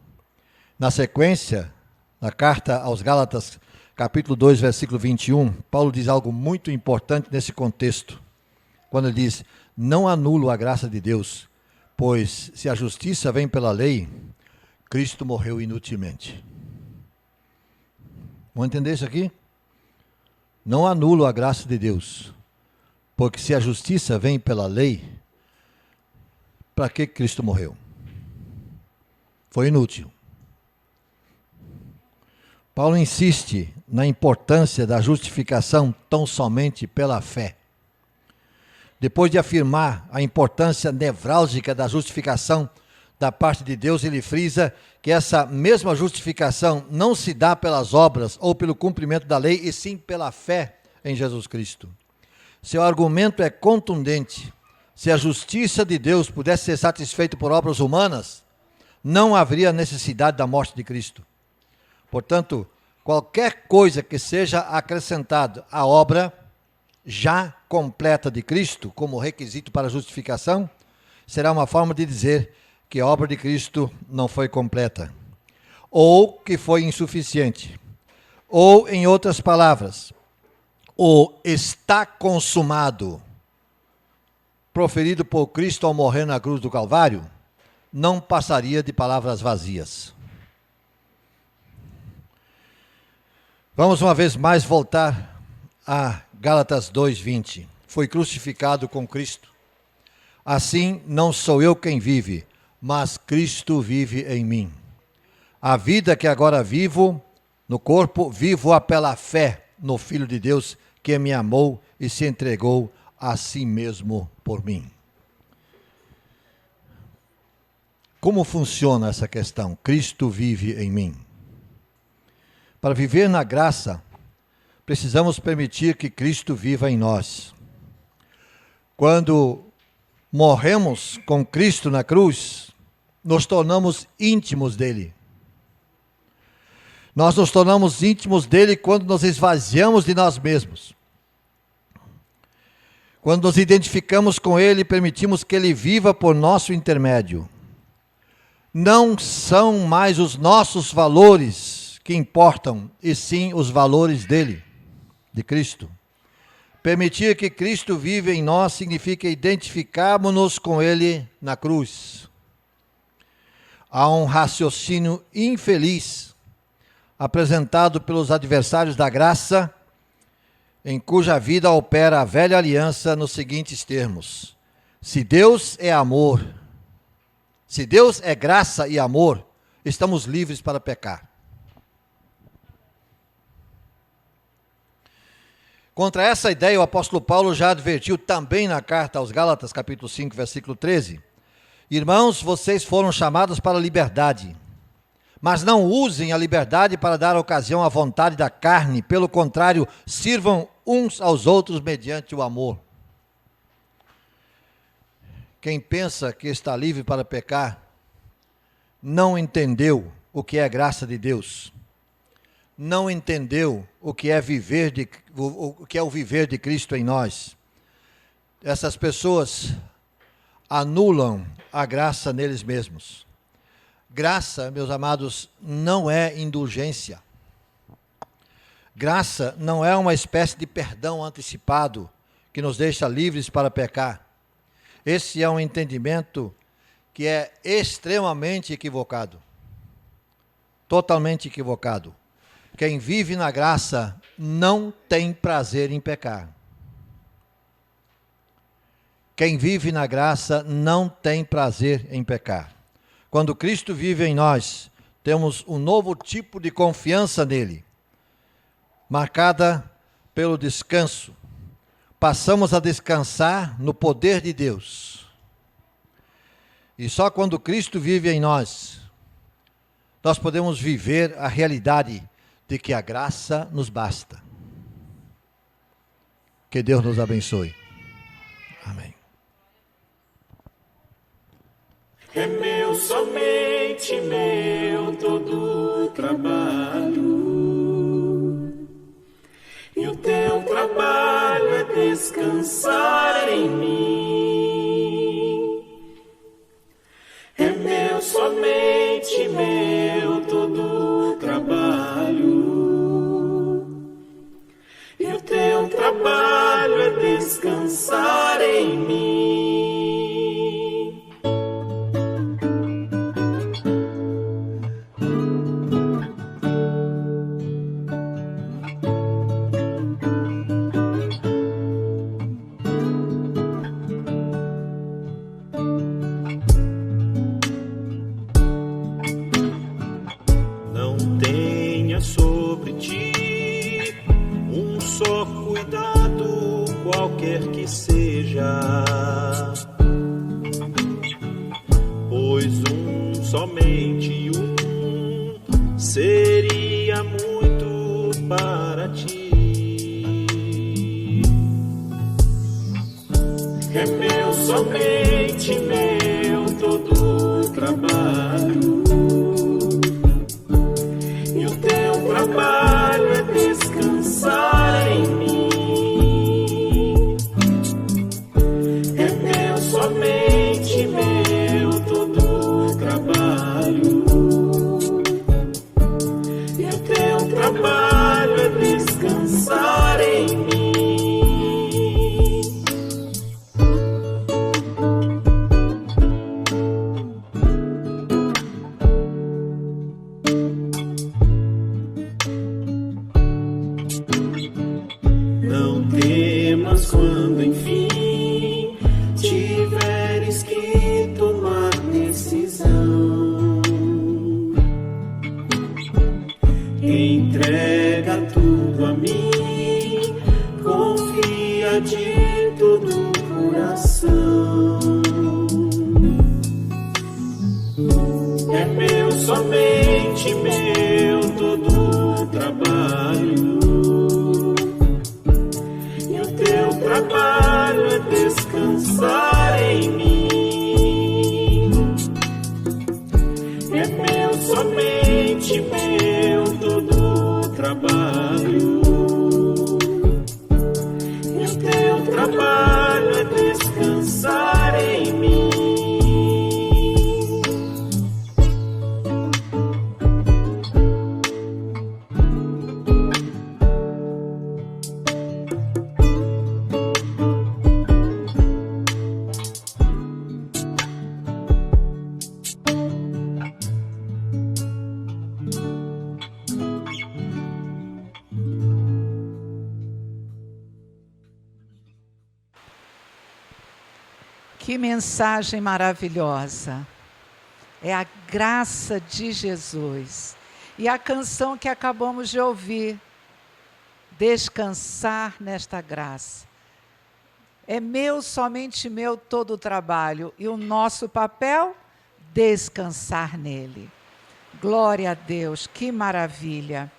Na sequência, na carta aos Gálatas, capítulo 2, versículo 21, Paulo diz algo muito importante nesse contexto, quando ele diz, não anulo a graça de Deus, pois se a justiça vem pela lei, Cristo morreu inutilmente. Vamos entender isso aqui? Não anulo a graça de Deus, porque se a justiça vem pela lei, para que Cristo morreu? Foi inútil. Paulo insiste na importância da justificação tão somente pela fé. Depois de afirmar a importância nevrálgica da justificação da parte de Deus, ele frisa que essa mesma justificação não se dá pelas obras ou pelo cumprimento da lei, e sim pela fé em Jesus Cristo. Seu argumento é contundente. Se a justiça de Deus pudesse ser satisfeita por obras humanas, não haveria necessidade da morte de Cristo. Portanto, qualquer coisa que seja acrescentada à obra já completa de Cristo, como requisito para a justificação, será uma forma de dizer que a obra de Cristo não foi completa, ou que foi insuficiente, ou, em outras palavras, o está consumado, proferido por Cristo ao morrer na cruz do Calvário, não passaria de palavras vazias. Vamos uma vez mais voltar à Gálatas 2:20. Fui crucificado com Cristo. Assim, não sou eu quem vive, mas Cristo vive em mim. A vida que agora vivo no corpo, vivo-a pela fé no Filho de Deus, que me amou e se entregou a si mesmo por mim. Como funciona essa questão? Cristo vive em mim. Para viver na graça, precisamos permitir que Cristo viva em nós. Quando morremos com Cristo na cruz, nos tornamos íntimos dele. Nós nos tornamos íntimos dele quando nos esvaziamos de nós mesmos. Quando nos identificamos com ele e permitimos que ele viva por nosso intermédio. Não são mais os nossos valores que importam, e sim os valores dele, de Cristo. Permitir que Cristo viva em nós significa identificarmos-nos com ele na cruz. Há um raciocínio infeliz apresentado pelos adversários da graça, em cuja vida opera a velha aliança nos seguintes termos: se Deus é amor, se Deus é graça e amor, estamos livres para pecar. Contra essa ideia, o apóstolo Paulo já advertiu também na carta aos Gálatas, capítulo 5, versículo 13. Irmãos, vocês foram chamados para a liberdade, mas não usem a liberdade para dar ocasião à vontade da carne, pelo contrário, sirvam uns aos outros mediante o amor. Quem pensa que está livre para pecar, não entendeu o que é graça de Deus. Não entendeu o que é o viver de Cristo em nós. Essas pessoas anulam a graça neles mesmos. Graça, meus amados, não é indulgência. Graça não é uma espécie de perdão antecipado que nos deixa livres para pecar. Esse é um entendimento que é extremamente equivocado. Totalmente equivocado. Quem vive na graça não tem prazer em pecar. Quem vive na graça não tem prazer em pecar. Quando Cristo vive em nós, temos um novo tipo de confiança nele, marcada pelo descanso. Passamos a descansar no poder de Deus. E só quando Cristo vive em nós, nós podemos viver a realidade de que a graça nos basta. Que Deus nos abençoe. Amém. É meu, somente meu, todo o trabalho. E o teu trabalho é descansar em mim. É meu, somente meu, todo o trabalho. E o teu trabalho é descansar em mim. Qualquer que seja, pois somente seria muito para ti. É meu, somente meu, todo o trabalho. E o teu trabalho é descansar em mim. Somente meu, todo o trabalho. E o teu trabalho é descansar em mim. meu, somente meu, todo o trabalho. E o teu trabalho é descansar em mim. É meu, somente meu, todo o trabalho. E o teu trabalho é descansar em mim. Que mensagem maravilhosa! É a graça de Jesus. E a canção que acabamos de ouvir, descansar nesta graça. É meu, somente meu, todo o trabalho. E o nosso papel, descansar nele. Glória a Deus, que maravilha!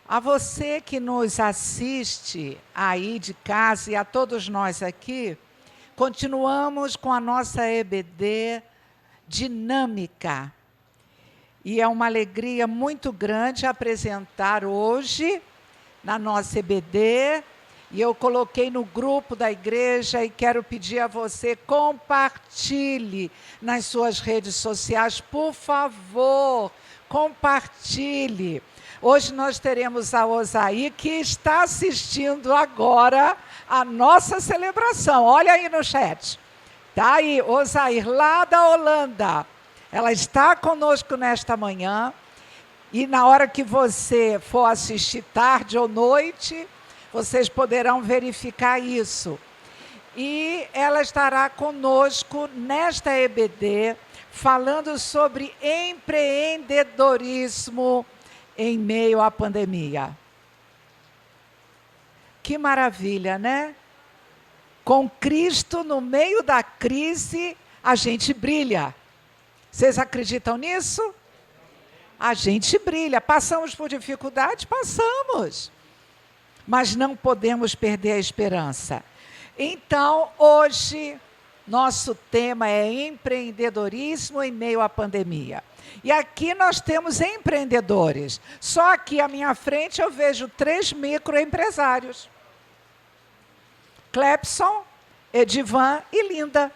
A você que nos assiste aí de casa e a todos nós aqui, continuamos com a nossa EBD dinâmica. E é uma alegria muito grande apresentar hoje, na nossa EBD, e eu coloquei no grupo da igreja e quero pedir a você, compartilhe nas suas redes sociais, por favor, compartilhe. Hoje nós teremos a Osaí, que está assistindo agora a nossa celebração. Olha aí no chat. Está aí, Osaí, lá da Holanda. Ela está conosco nesta manhã. E na hora que você for assistir tarde ou noite, vocês poderão verificar isso. E ela estará conosco nesta EBD, falando sobre empreendedorismo em meio à pandemia. Que maravilha, né? Com Cristo no meio da crise, a gente brilha. Vocês acreditam nisso? A gente brilha. Passamos por dificuldades? Passamos. Mas não podemos perder a esperança. Então, hoje, nosso tema é empreendedorismo em meio à pandemia. E aqui nós temos empreendedores. Só aqui à minha frente eu vejo 3 microempresários. Clepson, Edivan e Linda.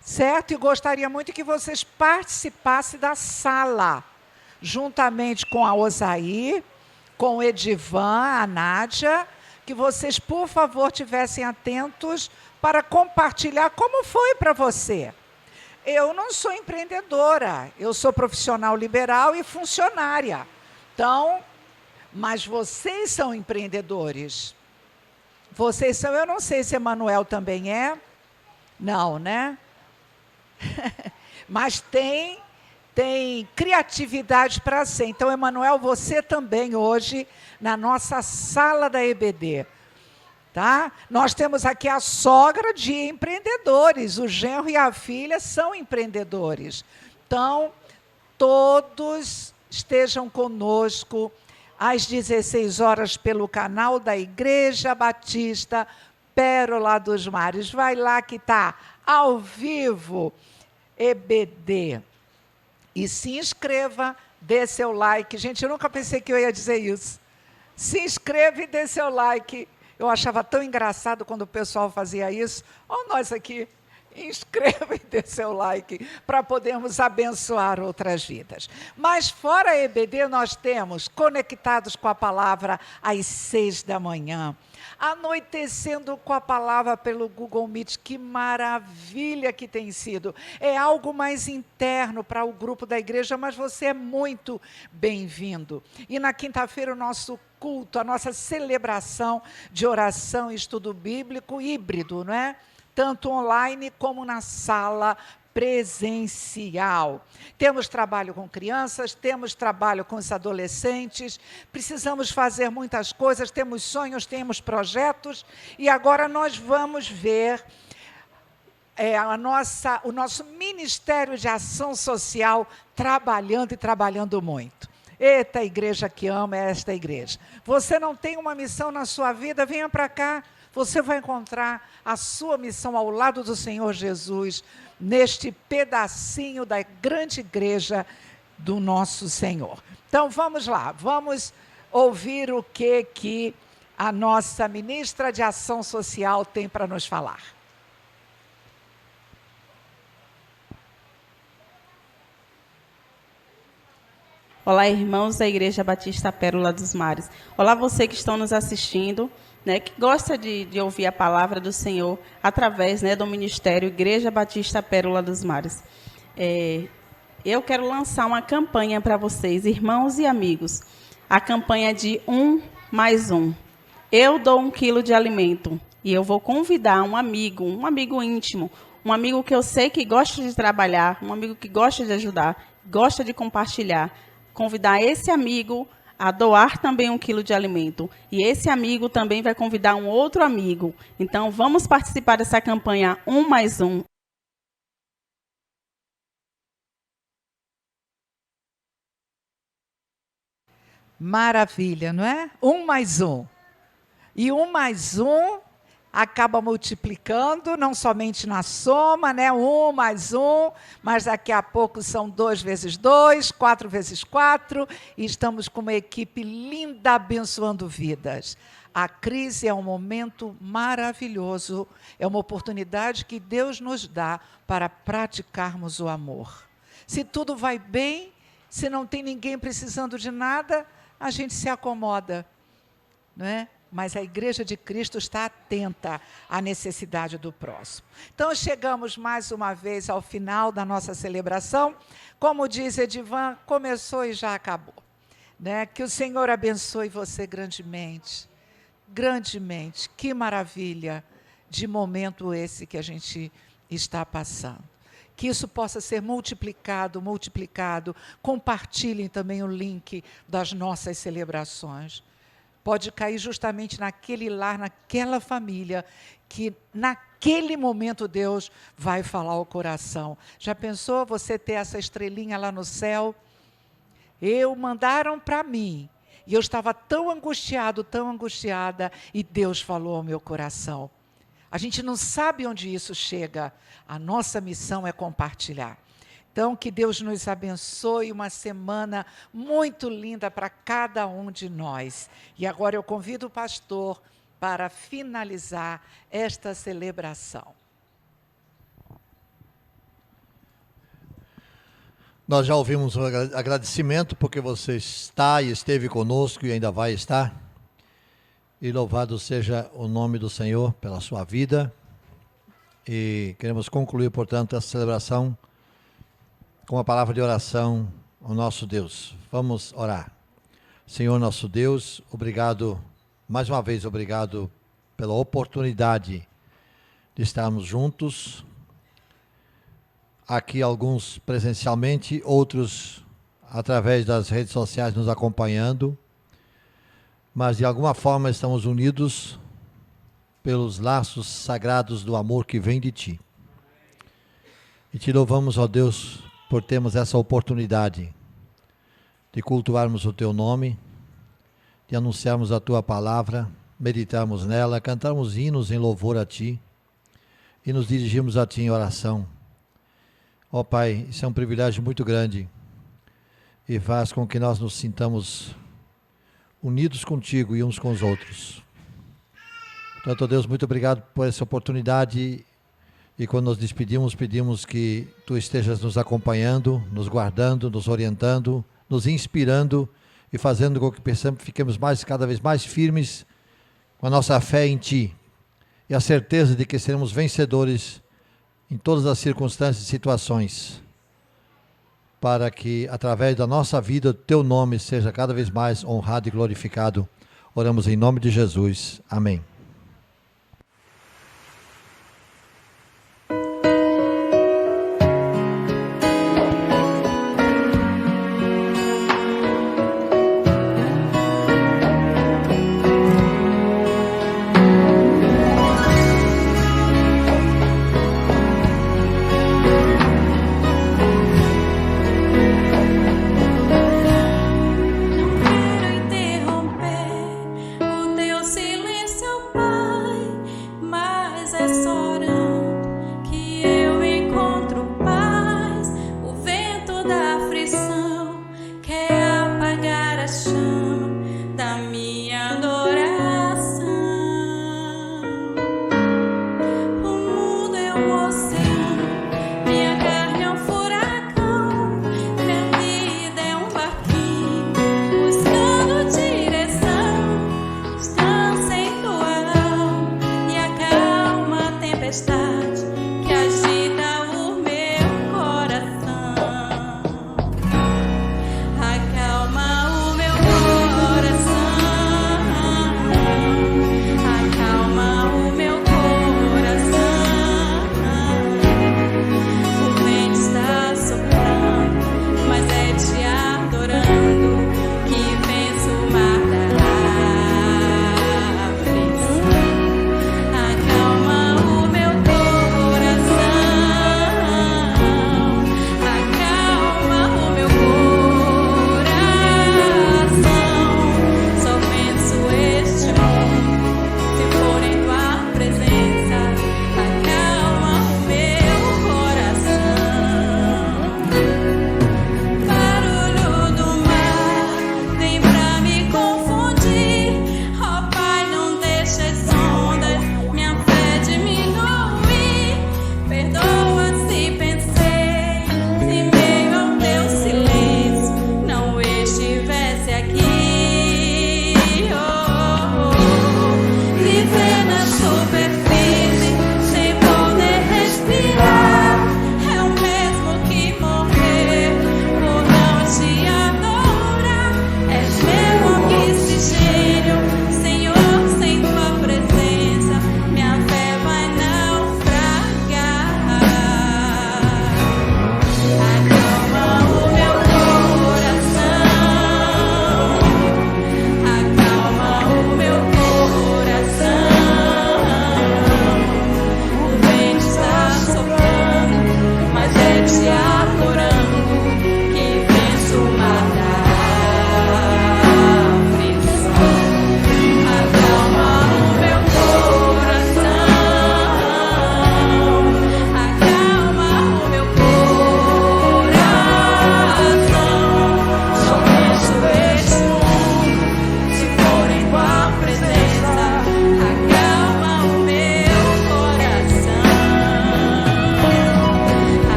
Certo? E gostaria muito que vocês participassem da sala, juntamente com a Osaí, com o Edivan, a Nádia, que vocês, por favor, tivessem atentos para compartilhar como foi para você. Eu não sou empreendedora, eu sou profissional liberal e funcionária. Então, mas vocês são empreendedores. Vocês são, eu não sei se Emanuel também é. Não, né? Mas tem criatividade para ser. Então, Emanuel, você também hoje, na nossa sala da EBD. Tá? Nós temos aqui a sogra de empreendedores, o genro e a filha são empreendedores. Então, todos estejam conosco às 16 horas pelo canal da Igreja Batista Pérola dos Mares. Vai lá que está ao vivo, EBD. E se inscreva, dê seu like. Gente, eu nunca pensei que eu ia dizer isso. Se inscreva e dê seu like. Eu achava tão engraçado quando o pessoal fazia isso. Olha nós aqui, inscreva e dê seu like para podermos abençoar outras vidas. Mas fora a EBD, nós temos Conectados com a Palavra às 6 da manhã. Anoitecendo com a Palavra pelo Google Meet. Que maravilha que tem sido. É algo mais interno para o grupo da igreja, mas você é muito bem-vindo. E na quinta-feira o nosso culto, a nossa celebração de oração e estudo bíblico híbrido, não é? Tanto online como na sala presencial. Temos trabalho com crianças, temos trabalho com os adolescentes, precisamos fazer muitas coisas, temos sonhos, temos projetos, e agora nós vamos ver o nosso Ministério de Ação Social trabalhando e trabalhando muito. Eita, igreja que ama é esta igreja. Você não tem uma missão na sua vida, venha para cá. Você vai encontrar a sua missão ao lado do Senhor Jesus, neste pedacinho da grande igreja do nosso Senhor. Então, vamos lá, vamos ouvir o que a nossa ministra de Ação Social tem para nos falar. Olá, irmãos da Igreja Batista Pérola dos Mares. Olá, você que estão nos assistindo, que gosta de ouvir a palavra do Senhor através do Ministério Igreja Batista Pérola dos Mares. Eu quero lançar uma campanha para vocês, irmãos e amigos. A campanha de 1 mais 1. Eu dou 1 quilo de alimento e eu vou convidar um amigo íntimo, um amigo que eu sei que gosta de trabalhar, um amigo que gosta de ajudar, gosta de compartilhar. Convidar esse amigo a doar também 1 quilo de alimento. E esse amigo também vai convidar um outro amigo. Então, vamos participar dessa campanha 1 mais 1. Maravilha, não é? 1 mais 1. E 1 mais 1 acaba multiplicando, não somente na soma, 1 mais 1, mas daqui a pouco são 2 vezes 2, 4 vezes 4, e estamos com uma equipe linda abençoando vidas. A crise é um momento maravilhoso, é uma oportunidade que Deus nos dá para praticarmos o amor. Se tudo vai bem, se não tem ninguém precisando de nada, a gente se acomoda, não é? Mas a Igreja de Cristo está atenta à necessidade do próximo. Então, chegamos mais uma vez ao final da nossa celebração. Como diz Edivan, começou e já acabou. Que o Senhor abençoe você grandemente. Grandemente. Que maravilha de momento esse que a gente está passando. Que isso possa ser multiplicado. Compartilhem também o link das nossas celebrações. Pode cair justamente naquele lar, naquela família, que naquele momento Deus vai falar ao coração. Já pensou você ter essa estrelinha lá no céu? Mandaram para mim, e eu estava tão angustiada, e Deus falou ao meu coração. A gente não sabe onde isso chega, a nossa missão é compartilhar. Então, que Deus nos abençoe, uma semana muito linda para cada um de nós. E agora eu convido o pastor para finalizar esta celebração. Nós já ouvimos um agradecimento porque você está e esteve conosco e ainda vai estar. E louvado seja o nome do Senhor pela sua vida. E queremos concluir, portanto, essa celebração com a palavra de oração ao nosso Deus. Vamos orar. Senhor nosso Deus, obrigado, mais uma vez obrigado pela oportunidade de estarmos juntos. Aqui alguns presencialmente, outros através das redes sociais nos acompanhando. Mas de alguma forma estamos unidos pelos laços sagrados do amor que vem de Ti. E Te louvamos, ó Deus, por termos essa oportunidade de cultuarmos o Teu nome, de anunciarmos a Tua palavra, meditarmos nela, cantarmos hinos em louvor a Ti e nos dirigirmos a Ti em oração. Ó Pai, isso é um privilégio muito grande e faz com que nós nos sintamos unidos contigo e uns com os outros. Portanto, ó Deus, muito obrigado por essa oportunidade. E quando nos despedimos, pedimos que Tu estejas nos acompanhando, nos guardando, nos orientando, nos inspirando e fazendo com que fiquemos cada vez mais firmes com a nossa fé em Ti e a certeza de que seremos vencedores em todas as circunstâncias e situações, para que, através da nossa vida, o Teu nome seja cada vez mais honrado e glorificado. Oramos em nome de Jesus. Amém. da aflição.